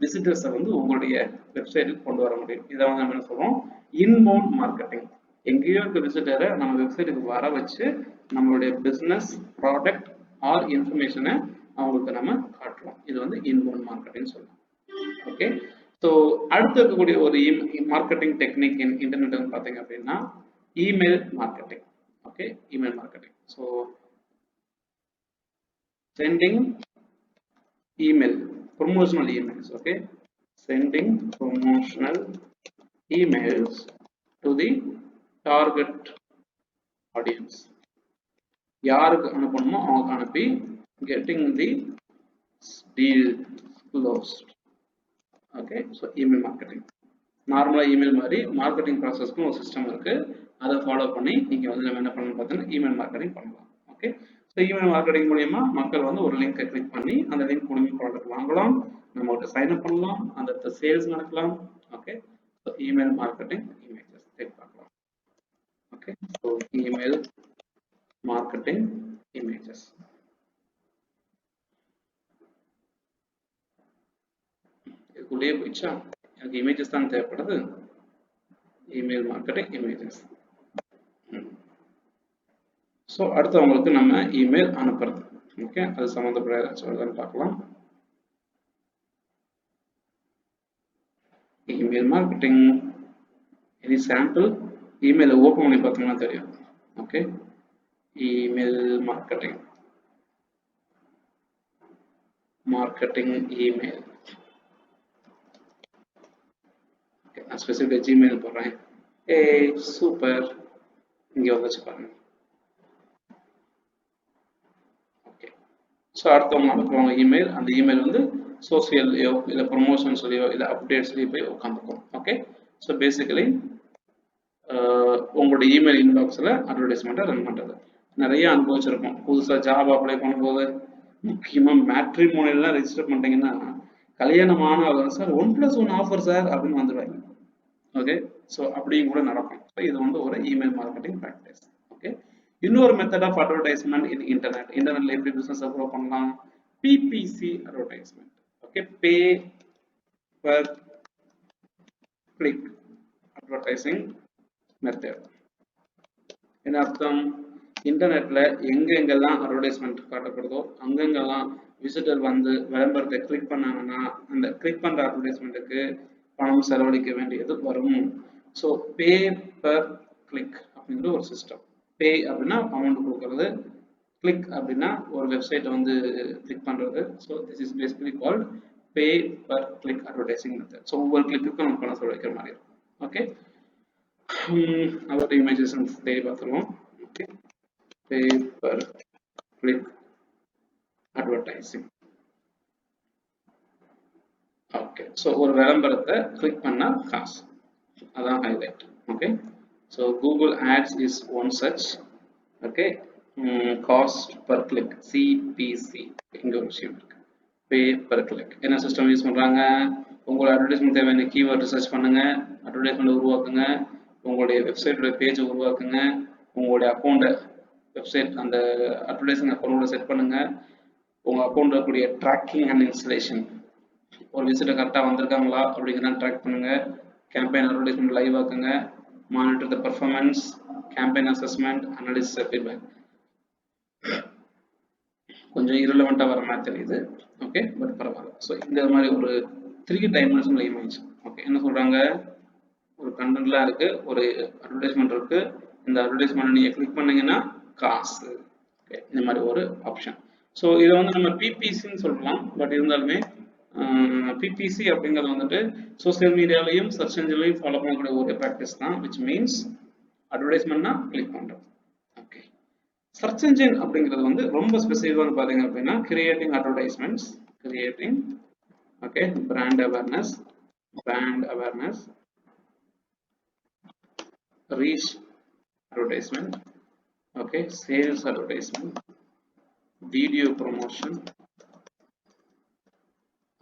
விசிட்டர்ஸை வந்து உங்களுடைய வெப்சைட்டுக்கு கொண்டு வர முடியும். இதை வந்து நம்ம என்ன சொல்றோம், இன்பவுண்ட் மார்க்கெட்டிங். எங்கேயோ இருக்க விசிட்டரை நம்ம வெப்சைட்டுக்கு வர வச்சு நம்மளுடைய பிசினஸ் ப்ராடக்ட் ஆர் இன்ஃபர்மேஷனை அவங்களுக்கு நம்ம காட்டுறோம். இது வந்து இன்பவுண்ட் மார்க்கெட்டிங் சொல்லலாம். ஓகே, ஸோ அடுத்து இருக்கக்கூடிய ஒரு மார்க்கெட்டிங் டெக்னிக் இன்டர்நெட் வந்து பார்த்தீங்க அப்படின்னா email marketing. Okay, email marketing. So sending email, promotional emails. Okay, sending promotional emails to the target audience. யாருக்கு அனுப்பணுமோ அவங்க அனுப்பி getting the deal closed. Okay, so email marketing. நார்மலா இமெயில் மாதிரி மார்க்கெட்டிங் ப்ராசஸ்க்கு ஒரு system இருக்கு. அதை ஃபாலோ பண்ணி நீங்க வந்து நம்ம என்ன பண்ணணும் பார்த்தீங்கன்னா இமெயில் மார்க்கெட்டிங் பண்ணலாம். ஓகே, ஸோ இமெயில் மார்க்கெட்டிங் மூலியமா மக்கள் வந்து ஒரு லிங்கை கிளிக் பண்ணி அந்த லிங்க் மூலியமா ப்ராடக்ட் வாங்கலாம், நம்மகிட்ட சைன் அப் பண்ணலாம், அந்த சேல்ஸ் நடக்கலாம். Okay, so email marketing images பார்க்கலாம். Okay, so email marketing images. இதுக்குள்ளேயே போயிடுச்சா? எனக்கு இமேஜஸ் தான் தேவைப்படுது. Email marketing images. ஸோ அடுத்தவங்களுக்கு நம்ம இமெயில் அனுப்புறது. ஓகே, அது சம்மந்தப்பட்ட ஏதாச்சும் பார்க்கலாம். இமெயில் மார்க்கெட்டிங் எனி சாம்பிள் இமெயிலை ஓப்பன் பண்ணி பார்த்தோம்னா தெரியும். Okay, email marketing email. Okay, நான் ஸ்பெசிஃபிக்காக ஜிமெயில் போடுறேன். சூப்பர், இங்கே வந்துச்சு பாருங்க. ஸோ அடுத்தவங்க அனுப்புவாங்க இமெயில். அந்த இமெயில் வந்து சோசியல்லையோ இல்லை ப்ரொமோஷன்ஸ்லையோ இல்லை அப்டேட்ஸ்லையோ போய் உட்காந்துக்கும். ஓகே, ஸோ பேசிக்கலி உங்களோட இமெயில் இன்பாக்ஸில் அட்வர்டைஸ்மெண்ட்டை ரன் பண்ணுறது நிறைய அனுபவிச்சிருப்போம். புதுசாக ஜாப் அப்ளை பண்ணும்போது முக்கியமாக மேட்ரிமோனியெல்லாம் ரெஜிஸ்டர் பண்ணிட்டீங்கன்னா கல்யாணமான சார் 1+1 ஆஃபர் சார் அப்படின்னு வந்துடுவாங்க. ஓகே, ஸோ அப்படியும் கூட நடக்கும். ஸோ இது வந்து ஒரு இமெயில் மார்க்கெட்டிங் ப்ராக்டிஸ். ஓகே, இன்னொரு மெத்தட் ஆஃப் அட்வர்டைஸ்மெண்ட் இன் இன்டர்நெட்ல எப்படி பிசினஸ் க்ரோ பண்ணலாம், PPC advertisement. Okay, pay per click advertising method. என்ன அர்த்தம், இன்டர்நெட்ல எங்கெங்கெல்லாம் அட்வர்டைஸ்மெண்ட் காட்டப்படுதோ அங்கெங்கெல்லாம் விசிட்டர் வந்து விளம்பரத்தை கிளிக் பண்ணாங்கன்னா அந்த கிளிக் பண்ற அட்வர்டைஸ்மெண்ட்டுக்கு பணம் செலவழிக்க வேண்டியது வரும். ஸோ பே பர் கிளிக் அப்படிங்கிற ஒரு சிஸ்டம். பே அப்படின்னா அமௌண்ட் கொடுக்கறது, கிளிக் அப்படின்னா ஒரு வெப்சைட்டை வந்து கிளிக் பண்றது. So this is basically called pay per click advertising method. So ஒவ்வொரு கிளிக்குக்கும் நம்ம பணம் செலவழிக்கிற மாதிரி இருக்கும். ஓகே, அதோட இமேஜஸ் தேடி பார்த்துருவோம். Okay, pay per click advertising. Okay, so ஒரு விளம்பரத்தை கிளிக் பண்ணா காசு, அதான் highlight. Okay, so Google ads is one such. Okay, cost per click CPC இங்க ஒரு விஷயம் இருக்கு. பே பர் கிளிக் என்ன சிஸ்டம் யூஸ் பண்றாங்க, உங்களோட அட்வர்டைஸ்மெண்ட் தேவையான கீவேர்ட் ரிசர்ச் பண்ணுங்க, அட்வர்டைஸ்மெண்ட் உருவாக்குங்க, உங்களுடைய வெப்சைட்டோட பேஜ் உருவாக்குங்க, உங்களுடைய அக்கௌண்ட்டை வெப்சைட் அந்த அட்வர்டைஸ்மெண்ட் அக்கௌண்டோட செட் பண்ணுங்க, உங்க அக்கௌண்ட் இருக்கக்கூடிய ட்ராக்கிங் அண்ட் இன்ஸ்டலேஷன், ஒரு விசிட்டர் கரெக்டாக வந்திருக்காங்களா அப்படிங்கிறத ட்ராக் பண்ணுங்க, கேம்பெயின் அட்வர்டைஸ்மெண்ட் லைவ் ஆக்குங்க, monitor the performance, campaign assessment, analysis, feedback. கொஞ்சம் இரலவெண்டா வர மாதிரி தெரியுது. ஓகே, பட் பரவாயில்ல. ஸோ இந்த மாதிரி ஒரு 3 டைமென்ஷனல் இமேஜ். ஓகே, என்ன சொல்றாங்க, ஒரு கண்டென்ட்லாம் இருக்கு, ஒரு அட்வர்டைஸ்மெண்ட் இருக்கு. இந்த அட்வர்டைஸ்மெண்ட் நீங்க கிளிக் பண்ணீங்கன்னா காசு. ஓகே, இந்த மாதிரி ஒரு ஆப்ஷன். ஸோ இதை வந்து நம்ம பிபிசின்னு சொல்லலாம். பட் இருந்தாலுமே பிபிசி அப்படிங்கிறது வந்துட்டு சோசியல் மீடியாலையும் சர்ச் இன்ஜின்லையும் ஃபாலோ பண்ணக்கூடிய ஒரு ப்ராக்டிஸ் தான், விச் மீன்ஸ் அட்வர்டைஸ்மெண்ட்னா கிளிக் பண்றது. ஓகே, சர்ச் இன்ஜின் அப்படிங்கிறது வந்து ரொம்ப ஸ்பெசிஃபிக்காக பார்த்தீங்க அப்படின்னா creating advertisements, creating okay brand awareness, reach advertisement, okay sales advertisement, video promotion,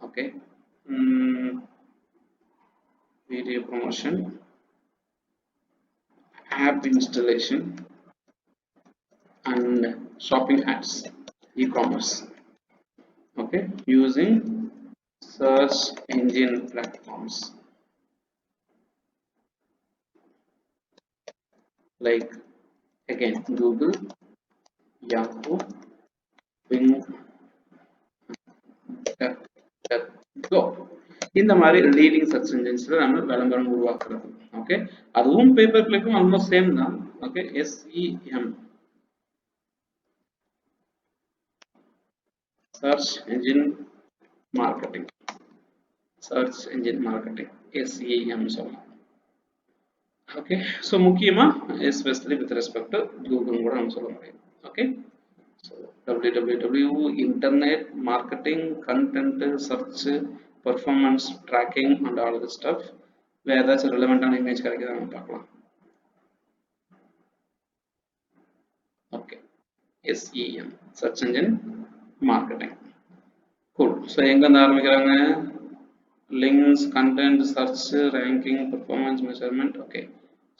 okay video promotion, app installation, and shopping ads, e-commerce, okay using search engine platforms like again Google, Yahoo, Bing, DuckDuckGo. இந்த மாதிரி leading search இன்ஜின்ஸ்ல நம்ம விளம்பரம் உருவாக்குறது. Okay, அதுவும் paper கிளிக்கும் almost same தான். Okay, SEM search engine marketing, search engine marketing SEM சொல்லலாம். Okay, so முக்கியமா especially with respect to Google கூட நம்ம சொல்ல முடியும். Okay, so www internet marketing content search performance tracking and all this stuff. வேற ஏதாச்சும் ரெலவெண்டான image கிடைக்குதா நம்ம பார்க்கலாம். Okay, SEM search engine marketing. Cool. So எங்கேருந்து ஆரம்பிக்கிறாங்க? Links, content, search, ranking, performance measurement. Okay,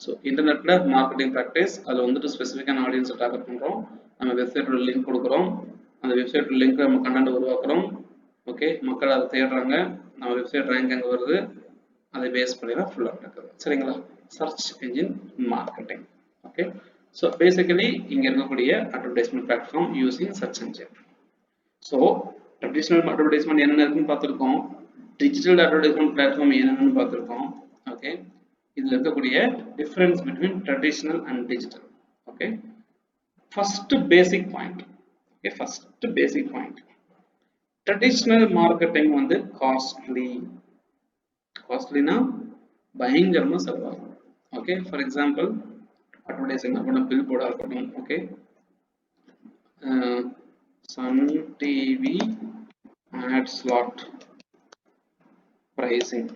so இன்டர்நெட்ல மார்க்கெட்டிங் ப்ராக்டிஸ், அதில் வந்துட்டு ஸ்பெசிஃபிக்கான ஆடியன்ஸை டார்கெட் பண்ணுறோம். நம்ம வெப்சைட்டோட லிங்க் கொடுக்குறோம், அந்த வெப்சைட்டோட லிங்க் நம்ம கண்டென்ட் உருவாக்குறோம். ஓகே, மக்கள் அதை தேடுறாங்க, நம்ம வெப்சைட் ரேங்க் அங்கே வருது, அதை பேஸ் பண்ணி தான் ஃபுல்லாக நடக்குது. சரிங்களா? Search engine marketing. Okay, so basically இங்கே இருக்கக்கூடிய advertisement platform using search engine. So traditional advertisement என்னென்ன இருக்குன்னு பார்த்துருக்கோம், டிஜிட்டல் அட்வர்டைஸ்மெண்ட் பிளாட்ஃபார்ம் என்னென்னு பார்த்துருக்கோம். ஓகே, இதில் இருக்கக்கூடிய difference between traditional and digital. Okay, first basic point. Okay, first basic point, traditional marketing வந்து காஸ்ட்லி. காஸ்ட்லினா பயங்கரமா செலவாகும். ஓகே, ஃபார் எக்ஸாம்பிள் அட்வர்டைசிங் அப்படின்னா பில் போர்டா இருக்கட்டும். Okay, Sun TV ad slot pricing.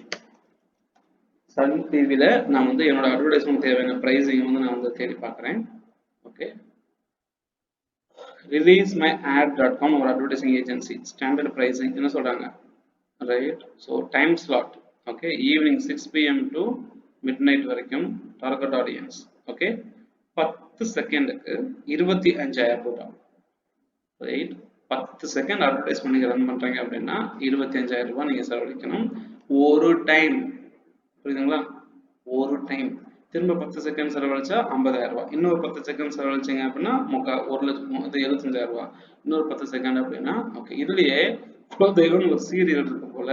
Sun டிவில நான் வந்து என்னோட அட்வர்டைஸ்மெண்ட் தேவையான பிரைசிங் வந்து நான் வந்து தேடி பார்க்குறேன். ஓகே, ரிலீஸ் மை ad.com ஒரு அட்வர்டைசிங் ஏஜென்சி ஸ்டாண்டர்ட் பிரைசிங் என்ன சொல்றாங்க, right? So time slot, okay, evening 6 PM to midnight வரைக்கும் டார்கெட் ஆடியன்ஸ். ஓகே, 10 செகண்டுக்கு 25,000 ரூபாய். ரைட், 10 செகண்ட் அட்வர்டைஸ் நீங்க ரன் பண்றீங்க அப்படின்னா 25,000 ரூபாய் நீங்க செலவழிக்கணும் ஒரு டைம். புரியுதுங்களா? ஒரு டைம். திரும்ப 10 செகண்ட் செலவழிச்சா 50,000 ரூபாய். இன்னொரு 10 செகண்ட் செலவழிச்சிங்க அப்படின்னா 1,75,000 ரூபாய். இன்னொரு 10 செகண்ட் அப்படின்னா ஓகே, இதுலயே குலதெய்வம் ஒரு சீரியல் இருக்கு போல,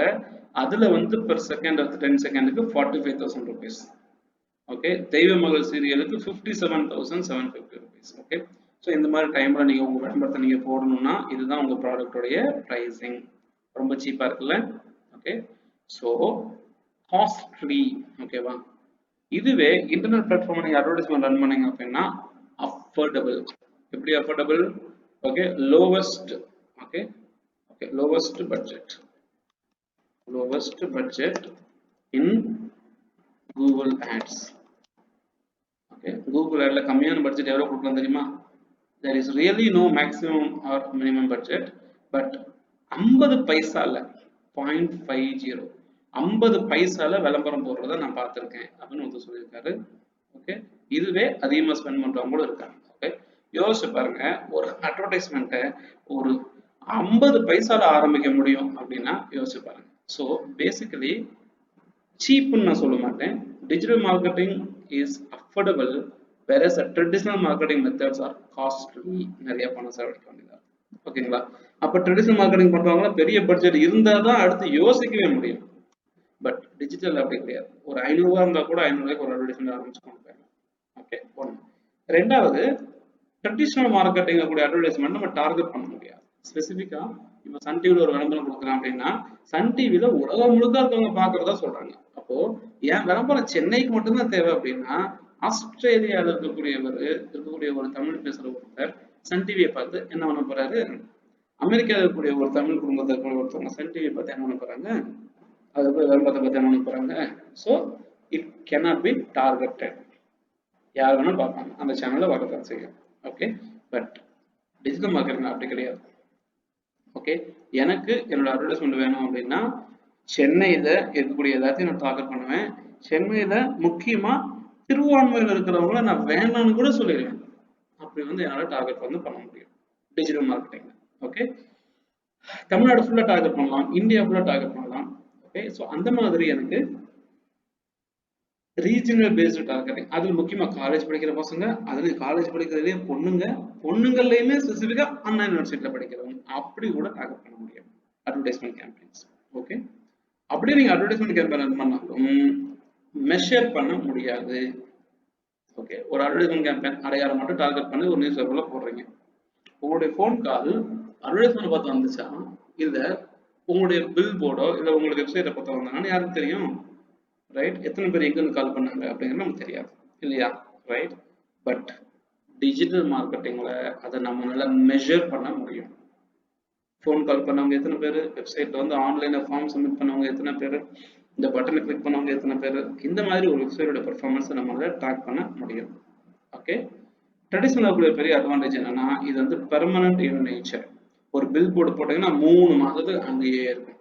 அதுல வந்து பெர் செகண்ட் 10 செகண்டுக்கு 45,000 rupees. ஓகே, தெய்வ மகள் சீரியலுக்கு 57,750 rupees. ஓகே, ஸோ இந்த மாதிரி டைம்ல நீங்க உங்க விளம்பரத்தை நீங்க போடணும்னா இதுதான் உங்க ப்ராடக்டோடைய பிரைசிங். ரொம்ப சீப்பா இருக்குல்ல? Okay, so costly. ஓகேவா? இதுவே இன்டர்நெட் பிளாட்ஃபார்ம் நீங்க அட்வர்டைஸ்மெண்ட் ரன் பண்ணீங்க அப்படின்னா அஃபோர்டபுள். எப்படி affordable? Okay, lowest. Okay, okay, lowest budget, lowest budget in Google Ads. Okay, Google Ads கம்மியான பட்ஜெட் எவ்வளவு கொடுக்கலாம் தெரியுமா? There is really no maximum or minimum budget, but 50 பைசால 0.50 50 பைசால விளம்பரம் போடுறத நான் பார்த்திருக்கேன் அப்படின்னு வந்து சொல்லியிருக்காரு. ஓகே, இதுவே அதிகமா ஸ்பெண்ட் பண்றவங்களும் இருக்காங்க. ஓகே, யோசிச்சு பாருங்க, ஒரு அட்வர்டைஸ்மெண்ட்டை ஒரு 50 பைசால ஆரம்பிக்க முடியும் அப்படின்னா யோசிச்சு பாருங்க. ஸோ பேசிக்கலி சீப்னு நான் சொல்ல மாட்டேன். Digital marketing is affordable, whereas traditional marketing methods are costly. நிறைய பணம் செலவழிக்க வேண்டியதா. ஓகேங்களா? அப்ப ட்ரெடிஷனல் மார்க்கெட்டிங் பண்றவங்க பெரிய பட்ஜெட் இருந்தாதான் அடுத்து யோசிக்கவே முடியும். பட் டிஜிட்டல் அப்படி கிடையாது. ஒரு 500 ரூபா இருந்தா கூட 500 ரூபாய்க்கு ஒரு அட்வர்டைஸ்மெண்ட் ஆரம்பிச்சு கொண்டு போயிடலாம். ஓகே, ஒன்று. ரெண்டாவது, ட்ரெடிஷனல் மார்க்கெட்டிங் கூடிய அட்வர்டைஸ்மெண்ட் நம்ம டார்கெட் பண்ண முடியாது. ஸ்பெசிஃபிக்கா இப்போ சன் டிவில ஒரு விளம்பரம் கொடுக்குறோம் அப்படின்னா சன் டிவில உலகம் முழுக்க இருக்கவங்க பாக்குறதா சொல்றாங்க. அப்போ ஏன் விளம்பரம் சென்னைக்கு மட்டும்தான் தேவை அப்படின்னா ஆஸ்திரேலியாவில் இருக்கக்கூடிய ஒரு தமிழ் பேசுற ஒருத்தர் சன் டிவியை பார்த்து என்ன பண்ண போறாரு, அமெரிக்காவில் இருக்கக்கூடிய ஒரு தமிழ் குடும்பத்தை ஒருத்தவங்க சன் டிவியை பார்த்து என்ன பண்ண போறாங்க, அதுக்கு விளம்பரத்தை பார்த்து என்ன பண்ண போறாங்க. So it cannot be targeted. யார் வேணாலும் பார்ப்பாங்க, அந்த சேனலை பார்க்கத்தான் செய்யும். ஓகே, பட் டிஜிட்டல் மார்க்கெட்டிங் அப்படி கிடையாது. ஓகே, எனக்கு என்னோட அட்வர்டைஸ்மெண்ட் வேணும் அப்படின்னா சென்னையில இருக்கக்கூடிய எல்லாத்தையும் நான் டார்கெட் பண்ணுவேன். சென்னையில முக்கியமா திருவான்மையில இருக்கிறவங்கள நான் வேணாம்னு கூட சொல்லிடுவேன். அப்படி வந்து என்னால டார்கெட் வந்து பண்ண முடியும் டிஜிட்டல் மார்க்கெட்டிங். ஓகே, தமிழ்நாடு ஃபுல்லா டார்கெட் பண்ணலாம், இந்தியா ஃபுல்லா டார்கெட் பண்ணலாம். ஓகே, ஸோ அந்த மாதிரி எனக்கு ரீஜனல் பேஸ்டு டார்கெட்டிங், அதுல முக்கியமா காலேஜ் படிக்கிற பசங்க, அதுல காலேஜ் படிக்கிறதுலயே பொண்ணுங்கள்லயுமே ஸ்பெசிஃபிக்கா அண்ணா யூனிவர்சிட்டியில படிக்கிறவங்க, அப்படி கூட டார்கெட் பண்ண முடியும் அட்வர்டைஸ்மெண்ட் கேம்பெயின்ஸ். ஓகே, அப்படியே நீங்க அட்வர்டைஸ்மெண்ட் கேம்பெயின் பண்ணாலும் மெஷர் பண்ண முடியாது. ஓகே, ஒரு அட்வர்டைஸ்மெண்ட் கேம்பெயின் அடையாளம் மட்டும் டார்கெட் பண்ணி ஒரு நியூஸ் பேப்பர்ல போடுறீங்க. உங்களுடைய போன் கால் அட்வர்டைஸ்மெண்ட் பார்த்து வந்துச்சா இல்ல உங்களுடைய பில் போர்டோ இல்ல உங்களுடைய வெப்சைட்டை பார்த்து வந்தாங்கன்னு யாருக்கு தெரியும்? ரைட்? எத்தனை பேர் எங்கேருந்து கால் பண்ணாங்க அப்படிங்கிறது நமக்கு தெரியாது இல்லையா? ரைட்? பட் டிஜிட்டல் மார்க்கெட்டிங்ல அதை நம்மளால மெஷர் பண்ண முடியும். ஃபோன் கால் பண்ணவங்க எத்தனை பேர், வெப்சைட்ல வந்து ஆன்லைன்ல ஃபார்ம் சப்மிட் பண்ணவங்க எத்தனை பேர், இந்த பட்டனை கிளிக் பண்ணவங்க எத்தனை பேர், இந்த மாதிரி ஒரு வெப்சைட்டோட பெர்ஃபார்மன்ஸை நம்மளால ட்ராக் பண்ண முடியும். ஓகே, ட்ரெடிஷனல் பெரிய அட்வான்டேஜ் என்னன்னா இது வந்து பெர்மனன்ட் இன் நேச்சர். ஒரு பில் போர்டு போட்டீங்கன்னா 3 மாதத்துக்கு அங்கேயே இருக்கும்.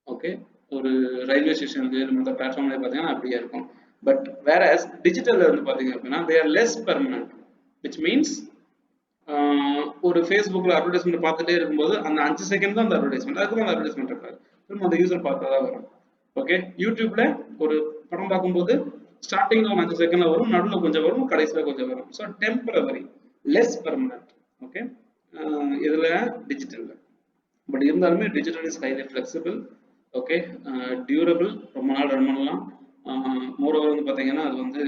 ஓகே, ஒரு ரயில்வே ஸ்டேஷன்ல மற்ற பிளாட்ஃபார்ம்ல பார்த்தீங்கன்னா அப்படியே இருக்கும். பட் வேற டிஜிட்டல்ல வந்து பார்த்தீங்க அப்படின்னா they are less permanent, which means ஒரு ஃபேஸ்புக்ல அட்வர்டைஸ்மெண்ட் பார்த்துட்டே இருக்கும்போது அந்த 5 செகண்ட் தான் அந்த அட்வர்டைஸ்மெண்ட், அதுக்கப்புறம் அந்த அட்வர்டைஸ்மெண்ட் இருக்காது, திரும்ப அந்த யூசர் பார்த்தா வரும். ஓகே, யூடியூப்ல ஒரு படம் பார்க்கும்போது ஸ்டார்டிங்ல 5 செகண்ட்ல வரும், நடுவில் கொஞ்சம் வரும், கடைசியில கொஞ்சம் வரும். So temporary, less permanent. Okay, இதுல டிஜிட்டல்ல பட் இருந்தாலுமே digital is highly flexible. Okay, durable, ரொம்ப நாள் ரன் பண்ணலாம். மோரோவர் வந்து பார்த்தீங்கன்னா அது வந்து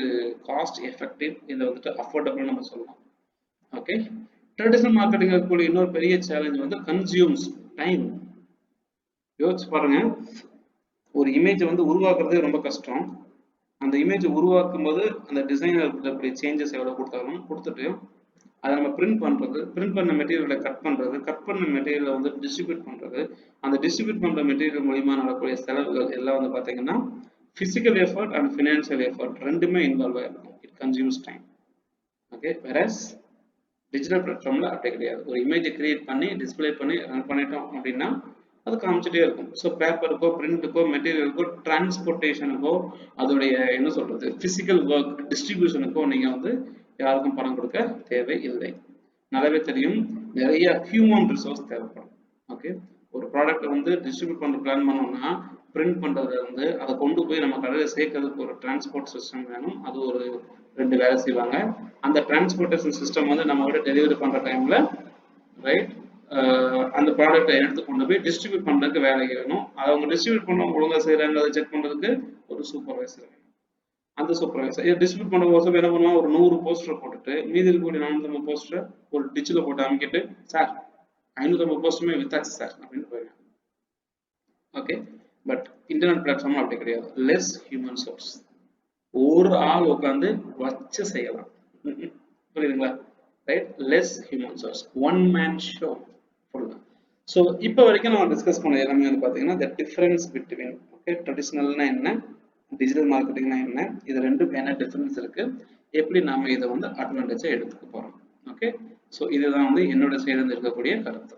காஸ்ட் எஃபெக்டிவ், இதை வந்துட்டு அஃபோர்டபுள் நம்ம சொல்லலாம். ஓகே, ட்ரெடிஷனல் மார்க்கெட்டிங் இருக்கக்கூடிய இன்னொரு பெரிய சேலஞ்ச் வந்து கன்சியூம்ஸ் டைம். யோசிச்சு பாருங்க, ஒரு இமேஜை வந்து உருவாக்குறதே ரொம்ப கஷ்டம். அந்த இமேஜை உருவாக்கும் போது அந்த டிசைனர் சேஞ்சஸ் எவ்வளோ கொடுத்தாலும் கொடுத்துட்டு அதை நம்ம பிரிண்ட் பண்றது, பிரிண்ட் பண்ண மெட்டீரியலை கட் பண்றது, கட் பண்ண மெட்டீரியலை வந்து டிஸ்ட்ரிபியூட் பண்றது, அந்த டிஸ்ட்ரிபியூட் பண்ற மெட்டீரியல் மூலியமா நடக்கக்கூடிய செலவுகள் எல்லாம் வந்து பாத்தீங்கன்னா physical effort and financial effort ரெண்டுமே இன்வால்வ் ஆயிருக்கும். It consumes time. Okay, whereas digital பிளாட்ஃபார்ம்ல அப்படி கிடையாது. ஒரு இமேஜை கிரியேட் பண்ணி டிஸ்பிளே பண்ணி ரன் பண்ணிட்டோம் அப்படின்னா அது காமிச்சிட்டே இருக்கும். ஸோ பேப்பருக்கோ பிரிண்ட்டுக்கோ மெட்டீரியலுக்கோ டிரான்ஸ்போர்ட்டேஷனுக்கோ அதோடைய என்ன சொல்றது பிசிக்கல் ஒர்க் டிஸ்ட்ரிபியூஷனுக்கோ நீங்க வந்து யாருக்கும் பணம் கொடுக்க தேவையில்லை. நல்லாவே தெரியும், நிறைய ஹியூமன் ரிசோர்ஸ் தேவைப்படும். ஓகே, ஒரு ப்ராடக்ட்டை வந்து டிஸ்ட்ரிபியூட் பண்ண பிளான் பண்ணோம்னா பிரிண்ட் பண்றதுல இருந்து அதை கொண்டு போய் நம்ம கடையில் சேர்க்கறதுக்கு ஒரு டிரான்ஸ்போர்ட் சிஸ்டம் வேணும். அது ஒரு 2 வேலை செய்வாங்க. அந்த டிரான்ஸ்போர்ட்டேஷன் சிஸ்டம் வந்து நம்ம விட டெலிவரி பண்ற டைம்ல ரைட் அந்த ப்ராடக்ட்டை எடுத்து கொண்டு போய் டிஸ்ட்ரிபியூட் பண்றதுக்கு வேலை வேணும். அவங்க டிஸ்ட்ரிபியூட் பண்ண ஒழுங்கா செய்யறாங்க அதை செக் பண்றதுக்கு ஒரு சூப்பர்வைசர் வேணும். அந்த சூப்பர்வைசர் டிஸ்ட்ரிபியூட் பண்ண போது என்ன பண்ணுவான், ஒரு 100 போஸ்டர் போட்டுட்டு மீதி இருக்கக்கூடிய 450 போஸ்டர் ஒரு டிச்சில் போட்டு அமைக்கிட்டு சார் 550 போஸ்டருமே வித்தாச்சு சார் அப்படின்னு போயிருக்காங்க. ஓகே, பட் இன்டர்நெட் பிளாட்ஃபார்ம் அப்படி கிடையாது. லெஸ் ஹியூமன் சோர்ஸ், ஒரு ஆள் உட்காந்து வச்சு செய்யலாம். புரியுதுங்களா? Right, less human source, one man show ஃபுல்லா. ஸோ இப்போ வரைக்கும் நம்ம டிஸ்கஸ் பண்ண எல்லாமே வந்து பார்த்தீங்கன்னா த டிஃபரன்ஸ் பிட்வீன் ஓகே ட்ரெடிஷ்னல்னா என்ன, டிஜிட்டல் மார்க்கெட்டிங்னா என்ன, இது ரெண்டுக்கும் என்ன டிஃபரன்ஸ் இருக்கு, எப்படி நாம இதை வந்து அட்வான்டேஜா எடுத்துக்க போறோம். ஓகே, ஸோ இதுதான் வந்து என்னோட சைடுல இருக்கக்கூடிய கருத்து.